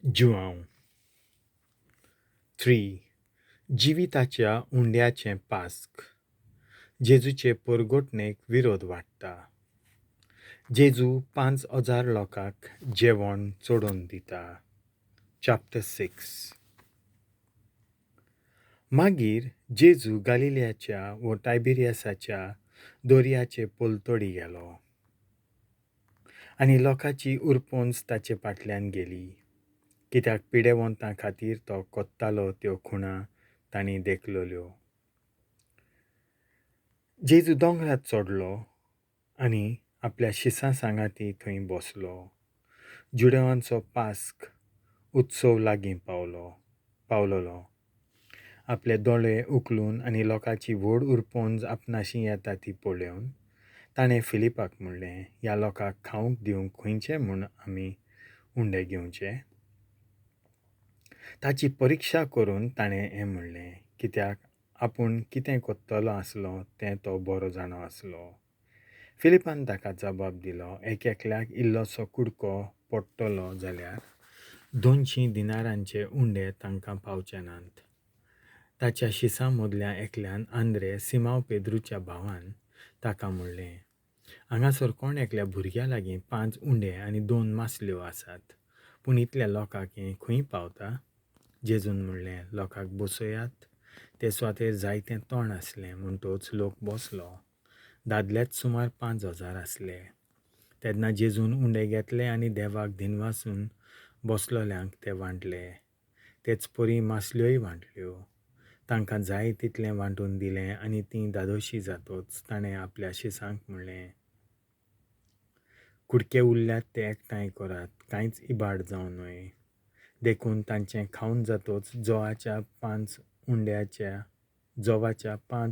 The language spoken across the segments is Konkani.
जुआंव 3. जिविताच्या उंड्याचें पास्क. जेजूचे परगोटणेक विरोध वाडटा. जेजू 5,000 लोकांक जेवण चोडून दिता. चॅप्टर 6. मागीर जेजू गालिल्याच्या व टायबिरियासाच्या दोर्याचे पोलतोडी गेलो आनी लोकांची उरपोंच ताचे फाटल्यान गेली, कित्याक पिडेवंतां खातीर तो कोत्तालो त्यो खुणा तांणी देखलोल्यो. जेजू दोंगरात चोडलो आनी आपल्या शिसां सांगाती थंय बसलो. जुडेवांचो पास्क उत्सव लागीं पावलोलो. आपले दोळे उखलून आनी लोकांची व्हड उरपोंज आपणाशी येता ती पळोवन ताणें फिलिपाक म्हणलें, ह्या लोकांक खावंक दिवंक खंयचे म्हूण आमी उंडे घेवचे? ताची परिक्षा करून ताणें हें म्हणलें, कित्याक आपूण कितें कोत्तलो आसलो तें तो बरो जाणो आसलो. फिलिपान ताका जबाब दिलो, एकल्याक इल्लोसो कुडको पडटलो जाल्यार 200 दिनारांचे उंडे तांकां पावचे नात. ताच्या शिसां मदल्या एकल्यान आंद्रे सिमांव पेद्रूच्या भावान ताका म्हणलें, हांगासर कोण एकल्या भुरग्या लागीं 5 उंडे आनी 2 मासल्यो आसात, पूण इतल्या लोकांक हें खंय पावता? जेजून म्हणलें, लोकांक बसयात. ते सुवातेर जायतें तोंड आसलें म्हणटच लोक बसलो. दादलेच सुमार 5,000 आसले. तेन्ना जेजून उंडे घेतले आनी देवाक दिनवासून बसलोल्यांक ते वांटले. तेच परी मासल्योय वांटल्यो. तांकां जाय तितलें वांटून दिलें आनी तीं दादोशी जातोच ताणें आपल्या शिसांक म्हणलें, कुडके उरल्यात ते एकठांय करात, कांयच इबाड जावं न्हय. देखून तांचें खावन जातोच जोवाच्या 5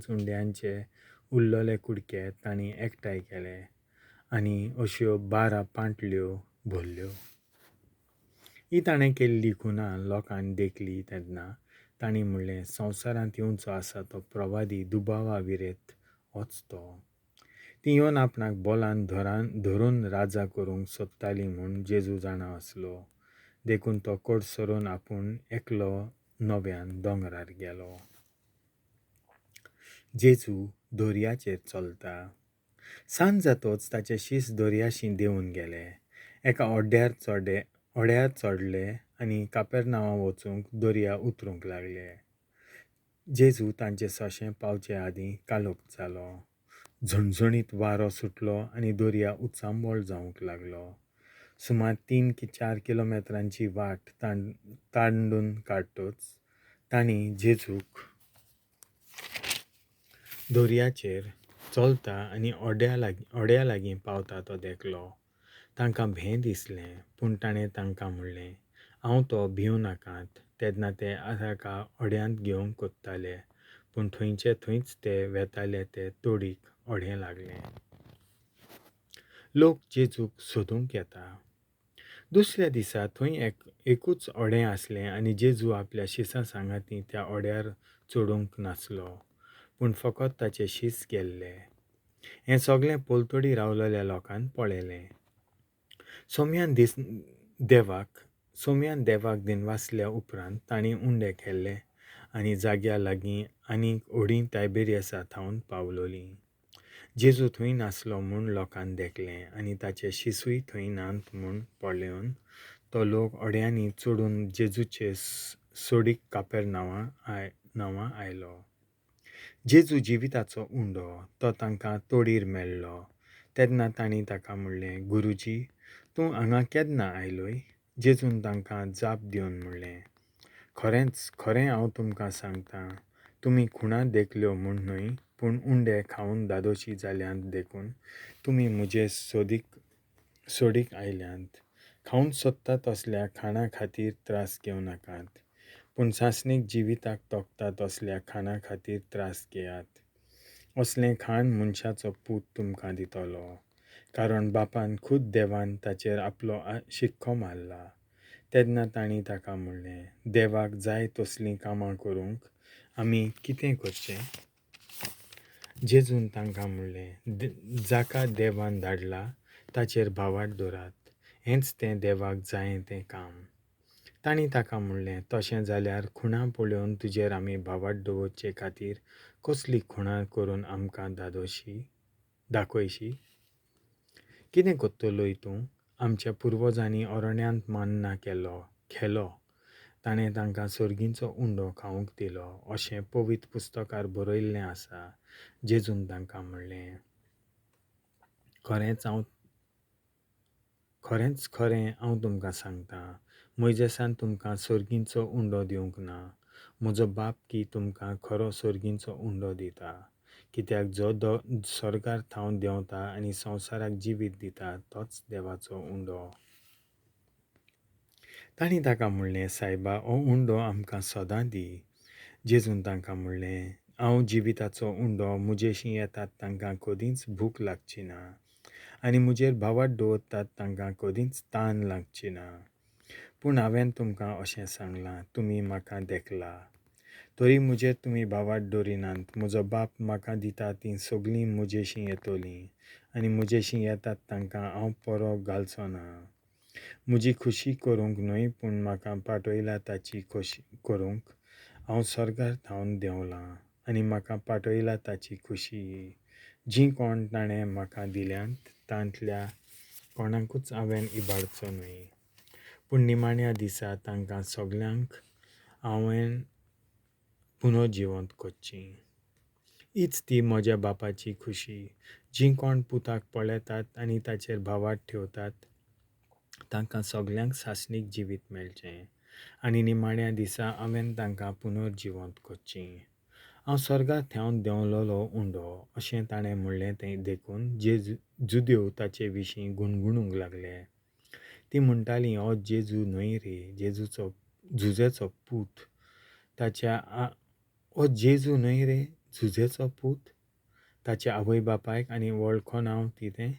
उंड्यांचे उरलोले कुडके तांणी एकठांय केले आनी अश्यो 12 पांटल्यो भरल्यो. ही ताणें केल्ली खुणां लोकांनी देखली तेन्ना तांणी म्हणलें, संवसारांत येवचो आसा तो प्रवादी दुबावा विरेत होच तो. ती येवन आपणाक बोलान धरून राजा करूंक सोदताली म्हूण जेजू जाणा आसलो. देखून तो कोड सरून आपूण एकलो नव्यान दोंगरार गेलो. जेजू दोर्याचेर चलता. सांज जातोच ताचे शीस दोर्याशी देंवून गेले. एका ओड्यार चडले आनी कापेरनावां वचूंक दोर्या उतरूंक लागले. जेजू तांचे सोंशें पावचे आदीं कालोक जालो. झणझणीत वारो सुटलो आनी दोर्या उचांबळ जावंक लागलो. सुमार 3-4 किलोमिटरांची वाट तांडून काडटच तांणी जेजूक दोर्याचेर चलता आनी ओड्या लागीं पावता तो देखलो. तांकां भें दिसलें, पूण ताणें तांकां म्हणलें, हांव तो, भिवूं नाकात. तेन्ना ते ताका ओड्यांत घेवंक कोत्ताले, पूण थंयचे थंयच ते वेताले ते तोडीक ओडें लागलें. लोक जेजूक सोदूंक येता. दुसऱ्या दिसा थंय एकूच ओडें आसलें आनी जेजू आपल्या शिसां सांगाती त्या ओड्यार चोडूंक नासलो, पूण फकत ताचे शीस गेल्ले. हें सगळें पोलतोडी रावलोल्या लोकान पळयलें. सोमयान देवाक दिनवासल्या उपरांत तांणी उंडे केल्ले आनी जाग्या लागीं आनीक व्हडीं टायबिरियसा थावन पावलोलीं. जेजू थंय नासलो म्हूण लोकान देखलें आनी ताचे शिसूय थंय नात म्हूण पळोवन तो लोक ओड्यांनी चोडून जेजूचे सोडीक कापेरनावां आयलो. जेजू जिविताचो उंडो तो तांकां तोडीर मेळ्ळो. तेन्ना तांणी ताका म्हणलें, गुरुजी, तूं हांगा केन्ना आयलोय? जेजून तांकां जाप दिवन म्हणलें, खरें हांव तुमकां सांगतां, तुमी खुणा देखल्यो म्हूण न्हय, पूण उंडे खावन दादोशी जाल्यांत देखून तुमी म्हजे सोडीक आयल्यांत. खावंक सोदता तसल्या खाणा खातीर त्रास घेवं नाकात, पूण सासणीक जिविताक तोखता तसल्या खाणा खातीर त्रास घेयात. असलें खाण मनशाचो पूत तुमकां दितलो, कारण बापान खूद देवान ताचेर आपलो शिक्को मारला. तेन्ना तांणी ताका म्हणलें, देवाक जाय तसलीं कामां करूंक आमी कितें करचें? जेजून तांकां म्हणलें, जाका देवान धाडला ताचेर भावार्थ दवरात. हेंच तें देवाक जाय तें काम. तांणी ताका म्हणलें, तशें जाल्यार खुणां पळोवन तुजेर आमी भावार्थ दवरचे खातीर कसली खुणां करून आमकां दाखयशी? कितें कोत्तलोय तूं? आमच्या पुर्वजांनी अरण्यांत मान्ना खेलो ताणें तांकां सर्गींचो उंडो खावंक दिलो अशें पवित्र पुस्तकार बरयल्लें आसा. जेजून तांकां म्हणलें, खरेंच खरें हांव तुमकां सांगतां, मोइजेसान तुमकां सर्गींचो उंडो दिवंक ना. म्हजो बाप की तुमकां खरो सर्गींचो उंडो दिता. कित्याक जो स्वर्गार थावन देंवता आनी संवसाराक जिवीत दिता तोच देवाचो उंडो. तांणी ताका म्हणलें, सायबा, हो उंडो आमकां सदां दी. जेजून तांकां म्हणलें, हांव जिविताचो उंडो. म्हजेशीं येतात तांकां कदींच भूक लागची ना आनी म्हजेर भावार्थ दवरतात तांकां कदींच तान लागची ना. पूण हांवें तुमकां अशें सांगलां, तुमी म्हाका देखला, तरी म्हजेर तुमी भावार्थ दवरिनात. म्हजो बाप म्हाका दिता तीं सगळीं म्हजेशीं येतलीं आनी म्हजेशीं येतात तांकां हांव परो घालचो ना. म्हजी खुशी करूंक न्हय, पूण म्हाका पाठयला ताची खोशी करूंक हांव स्वर्गार थावन देंवलां आनी म्हाका पाठयला ताची खुशी. जीं कोण ताणें म्हाका दिल्यांत तांतल्या कोणाकूच हांवें इबाडचो न्हय, पूण निमाण्या दिसा तांकां सगळ्यांक हांवें पुनर्जिवंत करचीं. हीच ती म्हज्या बापाची खुशी. जीं कोण पुताक पळयतात आनी ताचेर भावार्थ ठेवतात तांकां सगळ्यांक सासणीक जिवीत मेळचें आनी निमाण्या दिसा हांवें तांकां पुनर्जिवंत करचीं. हांव स्वर्गार थावन देंवलोलो उंडो अशें ताणें म्हणलें तें देखून जुदेव ताचे विशीं गुणगुणूंक लागले. ती म्हणटालीं, हो जेजू न्हय रे, जुजेचो पूत. ताच्या आवय बापायक आनी वळखोन हांव कितें?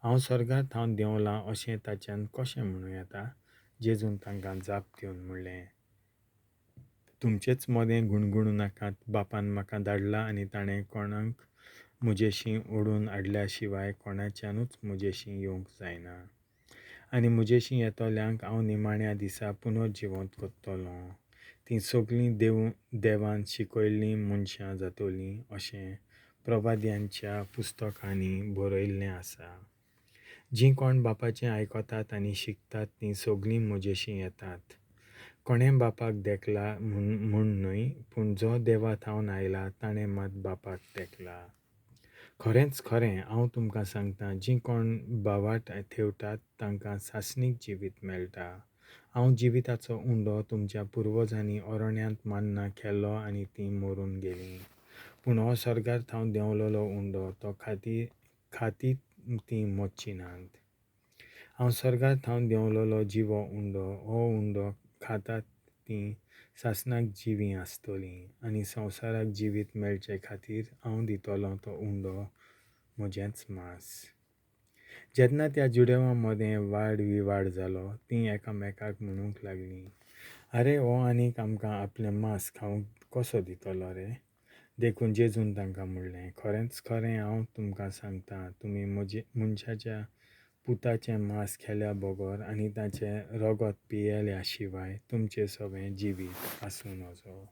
हांव स्वर्गार थावन देंवलां अशें ताच्यान कशें म्हणूं येता? जेजून तांकां जाप दिवन म्हणलें, तुमचेच मोदें गुणगुणू नाकात. बापान म्हाका धाडला आनी ताणें कोणाक म्हजेशीं ओडून हाडल्या शिवाय कोणाच्यानूच म्हजेशीं येवंक जायना. आनी म्हजेशीं येतोल्यांक हांव निमाण्या दिसा पुनर्जिवंत करतलों. तीं सगळीं देवान शिकयल्लीं मनशां जातलीं अशें प्रवाद्यांच्या पुस्तकांनी बरयल्लें आसा. जीं कोण बापाचें आयकतात आनी शिकतात तीं सगळीं म्हजेशीं येतात. कोणें बापाक देखला म्हूण न्हय, पूण जो देवा थावन आयला ताणें मात बापाक देखला. खरेंच खरें हांव तुमकां सांगतां, जीं कोण भावार्थ ठेवतात तांकां सासणीक जिवीत मेळटा. हांव जिविताचो उंडो. तुमच्या पुर्वजांनी अरण्यांत मान्ना खेल्लो आनी तीं मरून गेलीं. पूण हो स्वर्गार थावन देंवलोलो उंडो तो खातीत तीं मरची नात. हांव स्वर्गार थावन देंवलोलो जिवो उंडो. हो उंडो खातात तीं सासणाक जिवीं आसतलीं आनी संवसाराक जिवीत मेळचे खातीर हांव दितलों तो उंडो म्हजेंच मांस. जेन्ना त्या जुडेवां मदें वाड विवाड जालो, तीं एकामेकाक म्हणूंक लागलीं, आरे, हो आनीक आमकां आपलें मांस खावंक कसो दितलो रे? देखून जेजून तांकां म्हणलें, खरेंच खरें हांव तुमकां सांगतां, तुमी मनशाच्या पुताचें मांस खेल्या बगर आनी ताचें रगत पियेल्या शिवाय तुमचें सवें जिवीत आसूं नजो.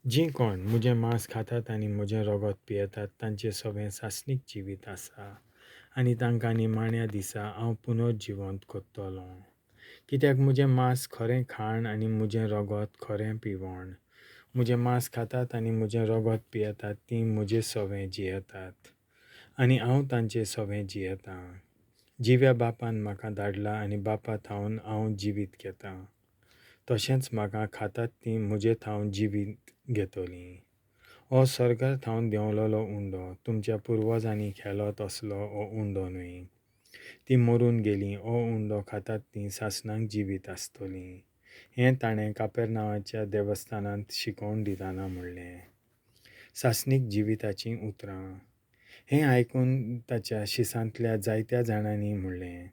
जीं कोण म्हजें मांस खातात आनी म्हजें रगत पियेतात तांचें सवें सासणीक जिवीत आसा आनी तांकां निमाण्या दिसा हांव पुनर्जिवंत करतलों. कित्याक म्हजें मांस खरें खाण आनी म्हजें रगत खरें पिवण. म्हजें मांस खातात आनी म्हजें रगत पियेतात तीं म्हजें सवें जियेतात आनी हांव तांचें सवें जियेतां. जिव्या बापान म्हाका धाडला आनी बापा थावन हांव जिवीत घेतां. तशेंच म्हाका खातात तीं म्हजे थावन जिवीत घेतलीं. हो स्वर्गार थावन देंवलोलो उंडो. तुमच्या पुर्वजांनी खेलो तसलो हो उंडो न्हय. तीं मरून गेलीं. हो उंडो खातात तीं सासणाक जिवीत आसतलीं. हें ताणें कापेरनावाच्या देवस्थानांत शिकोवन दितना म्हणलें. सासणीक जिविताचीं उतरां. हें आयकून ताच्या शिसांतल्या जायत्या जाणांनी म्हणलें,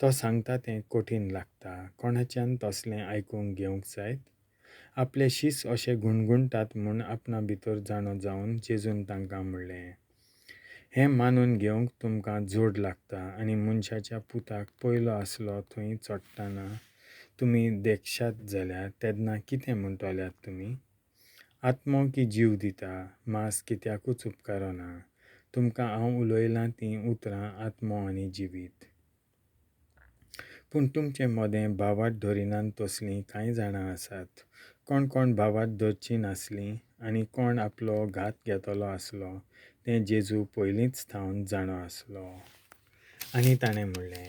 तो सांगता तें कठीण लागता. कोणाच्यान तसलें आयकूंक घेवंक जायत? आपले शीस अशें गुणगुणटात म्हूण आपणा भितर जाणो जावन जेजून तांकां म्हणलें, हें मानून घेवंक तुमकां जोड लागता आनी मनशाच्या पुताक पयलो आसलो थंय चडटाना तुमी देखशात जाल्यार तेन्ना कितें म्हणटल्यात तुमी? आत्मो की जीव दिता, मांस कित्याकूच उपकारना. तुमकां हांव उलयलां तीं उतरां आत्मो आनी जिवीत. पूण तुमचें मोदें भावार्थ धरिनात तसलीं कांय जाणां आसात. कोण कोण भावार्थ धरचीं नासलीं आनी कोण आपलो घात घेतलो आसलो तें जेजू पयलींच थावन जाणो आसलो. आनी ताणें म्हणलें,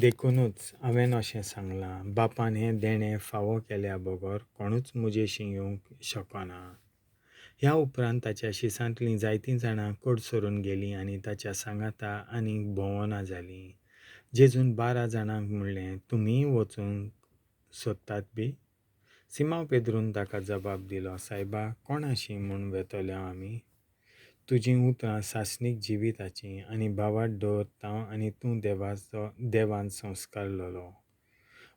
देखूनच हांवें अशें सांगलां, बापान हें देणें फावो केल्या बगर कोणूच म्हजेशीं येवंक शकना. ह्या उपरांत ताच्या शिसांतलीं जायतीं जाणां कड सरून गेलीं आनी ताच्या सांगाता आनीक भोंवना जालीं. जेजून 12 जाणांक म्हणलें, तुमीय वचूंक सोदतात बी? सिमांव पेद्रून ताका जबाब दिलो, सायबा, कोणाशी म्हूण वेतले आमी? तुजीं उतरां सासणीक जिविताचीं आनी भावार्थ दवरता आनी तूं देवान संस्कारलेलो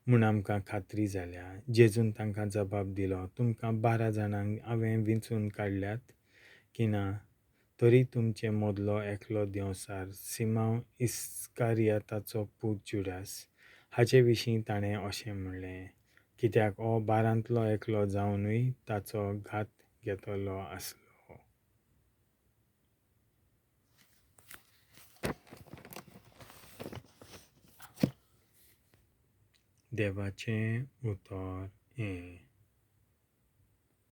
म्हूण आमकां खात्री जाल्या. जेजून तांकां जबाब दिलो, तुमकां 12 जाणांक हांवें वेंचून काडल्यात की ना? तरी तुमचे मदलो एकलो देंवसार, सिमांव इस्कारियोताचो पूत जुडास, हाचे विशीं ताणें अशें म्हणलें, कित्याक हो 12 एकलो जावनूय ताचो घात घेतलो आसलो. देवाचें उतर हें.